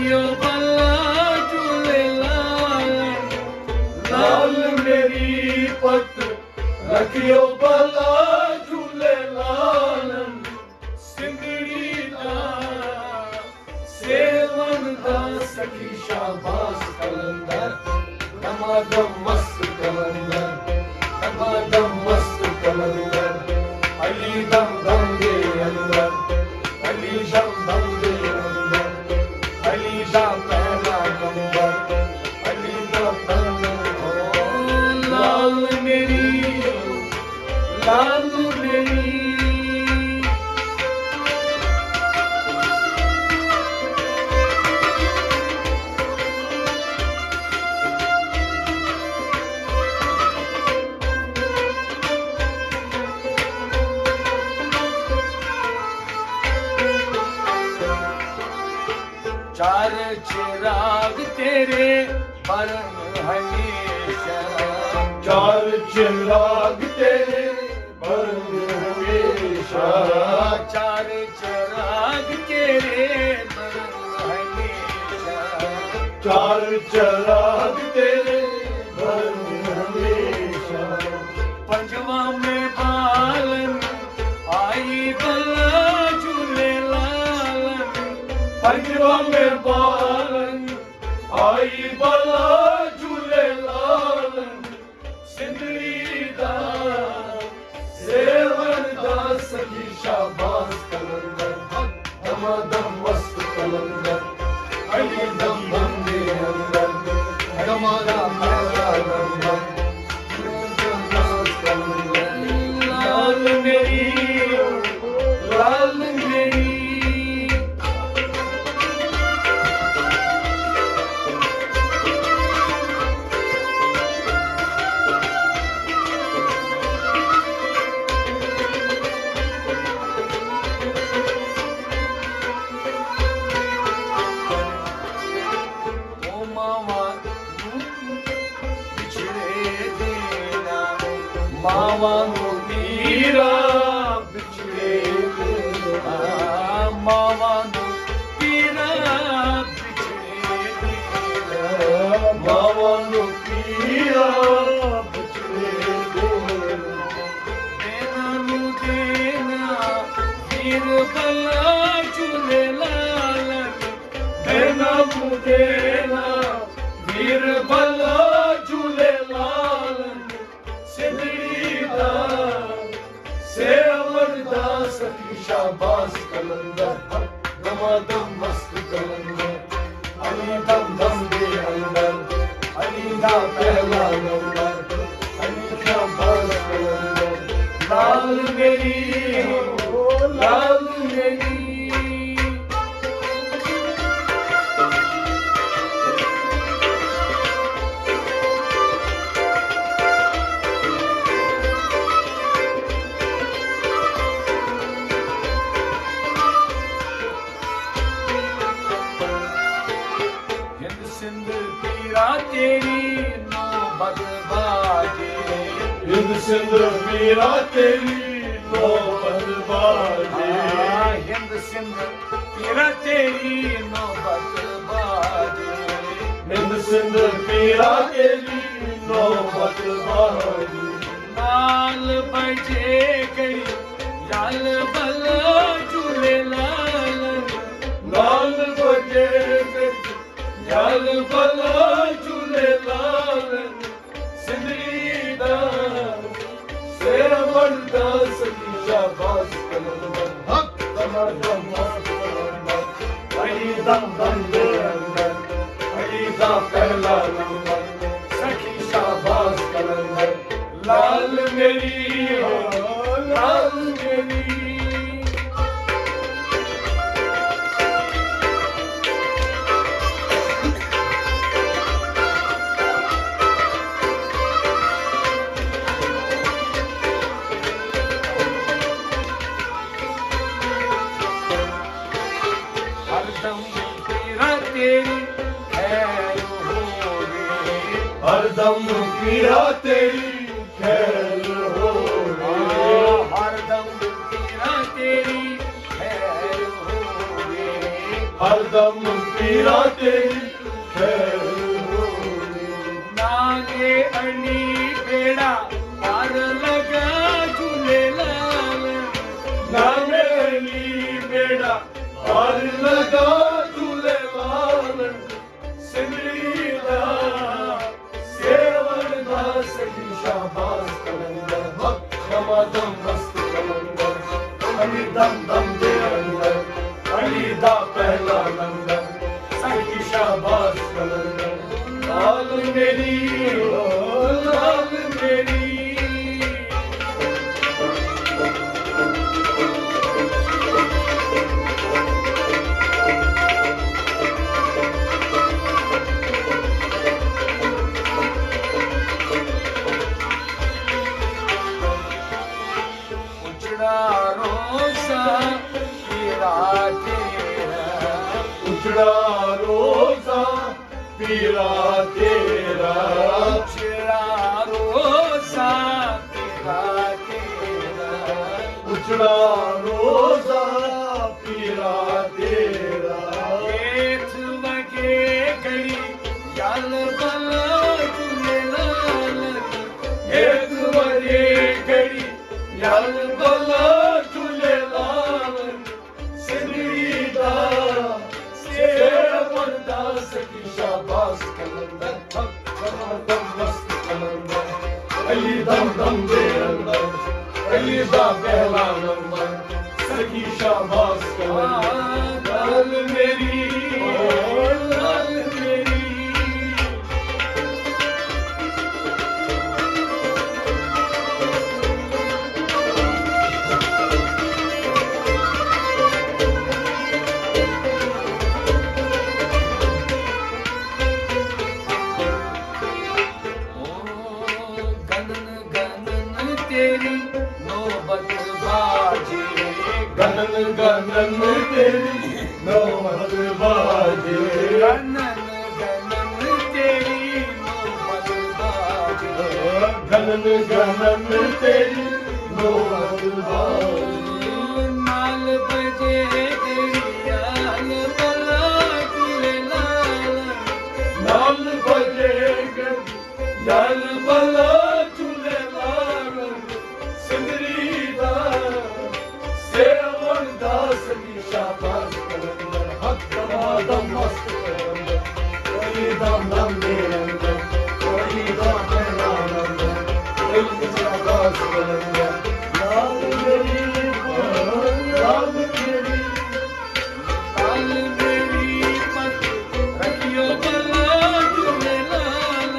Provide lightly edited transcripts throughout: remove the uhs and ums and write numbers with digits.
रखियो भला झूलेलाल लाल मेरी पत रखियो भला झूलेलाल सिंगड़ी दा सेवन दा सखी शाबाश कलंदर दमादम मस्त कलंदर दमादम मस्त कलंदर अली दम दम दे अंदर अली दम दम दे अंदर अली दा पहला नंबर अली दा पहला लाल मेरी लाल मेरी चार चिराग तेरे बरन हमेशा चार चिराग तेरे बरन हमेशा चार चिराग तेरे बरन हमेशा चार चिराग तेरे बरन हमेशा पंजवा में बालन आई बला पंजवा में बालन आई बला झूलेलाल सिंधड़ी दा सेवन दा सखी शाबाश कलंदर दमादम मस्त कलंदर अली दम दम दे अंदर दमादम पहला नंबर लाल मेरी लाल मेरी मावा मीरा बिछड़े मावा पीरा बिछड़े मावा पीरा बिछड़े देना नू देना वीर भला झूलेलाल देना नू देना वीर भला झूलेलाल सखी शाबाश कलंदर दमादम मस्त कलंदर अली दम दम दे अंदर अली दा पहला नंबर अली शाबाश कलंदर लाल मेरी लाल मेरी तेरी नौबत बाजे हिंद सिंध पीरा तेरी नौबत बाजे हिंद सिंध पीरा तेरी नौबत बाजे हिंद सिंध पीरा तेरी नौबत बाजे नाल बजे करी याल बल झूलेलाल नाल बजे करी याल बल झूलेलाल सिंधड़ी दा सेवन दा सखी शाबाश कलंदर हक दमादम मस्त कलंदर अली दम दम दे अंदर अली दा पहला नंबर सखी शाबाश कलंदर लाल मेरी लाल मेरी हरदम पीरा तेरी खैर होवे हरदम पीरा तेरी खैर होवे हरदम पीरा तेरी खैर होवे। नागे अली बेड़ा पार लगा झूलेलाल, नागे अली बेड़ा पार लगा झूलेलाल, सिमरी दा सेवन दा सखी शाबाश कलंदर, हक दमादम मस्त कलंदर, अली दम दम दे अंदर, अली दा पहला लंगर, सखी शाबाश कलंदर, लाल मेरी ओ लाल मेरी। उजड़ा रोजा पीरा तेरा, उजड़ा रोजा पीरा तेरा, उजड़ा रोजा पीरा तेरा, उजड़ा रोजा पीरा तेरा, एथ वगे गड़ी याल बला झूलेलाल, एक वजे गड़ी याल बला झूलेलाल, सिमरी दा सेवन दा सखी शाबाश कलंदर, हक दमादम मस्त कलंदर, अली दम दम दे अंदर, अली दा पहला नंबर, सखी शाबाश कलंदर, लाल मेरी ओ लाल मेरी। गगन गगन तेरी नौबत बाजे, गगन गगन तेरी नौबत बाजे, गगन गगन तेरी नौबत बाजे, गगन गगन तेरी नौबत बाजे, नाल बजे तेरी याल बला झूलेलाल, नाल बजे गड़ी याल बला झूलेलाल, सिमरी दा सेवन दा सखी शाबाश कलंदर, हक दमादम मस्त कलंदर, अली दम दम दे अंदर, अली दा पहला नंबर, अली शाबाश कलंदर, लाल मेरी ओ लाल मेरी। लाल मेरी पत रखियो बला झूलेलाल,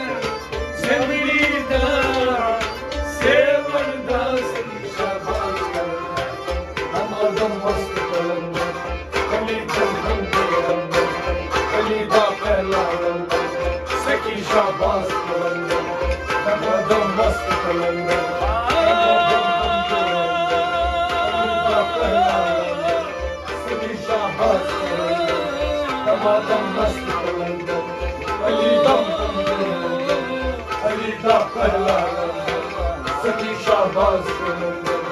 सिमरी दा सेवन दा सखी शाबाश कलंदर, दमादम मस्त कलंदर, अली दम दम दे अंदर, अली दा पहला नंबर, सखी शाबाश कलंदर, दमादम मस्त कलंदर, दमादम मस्त कलंदर, अली दम दम दे अंदर, अली दा पहला नंबर, सखी शाबाश कलंदर,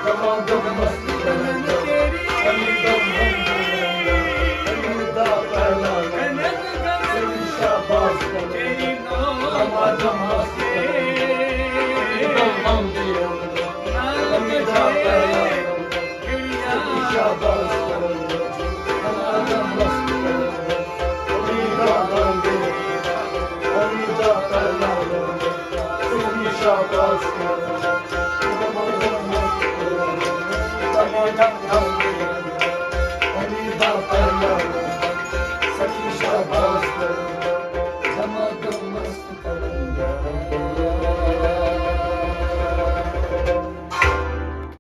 दमादम मस्त कलंदर, अली दम दम दे अंदर, अली दा पहला नंबर, सखी शाबाश कलंदर, दमादम मस्त कलंदर, अली दम दम दे अंदर, अली दा पहला नंबर, सखी शाबाश कलंदर, दमादम मस्त कलंदर, अली दा दम दे अंदर, अली दा पहला नंबर, सखी शाबाश कलंदर, दमादम मस्त कलंदर, दमादम दम दे अंदर,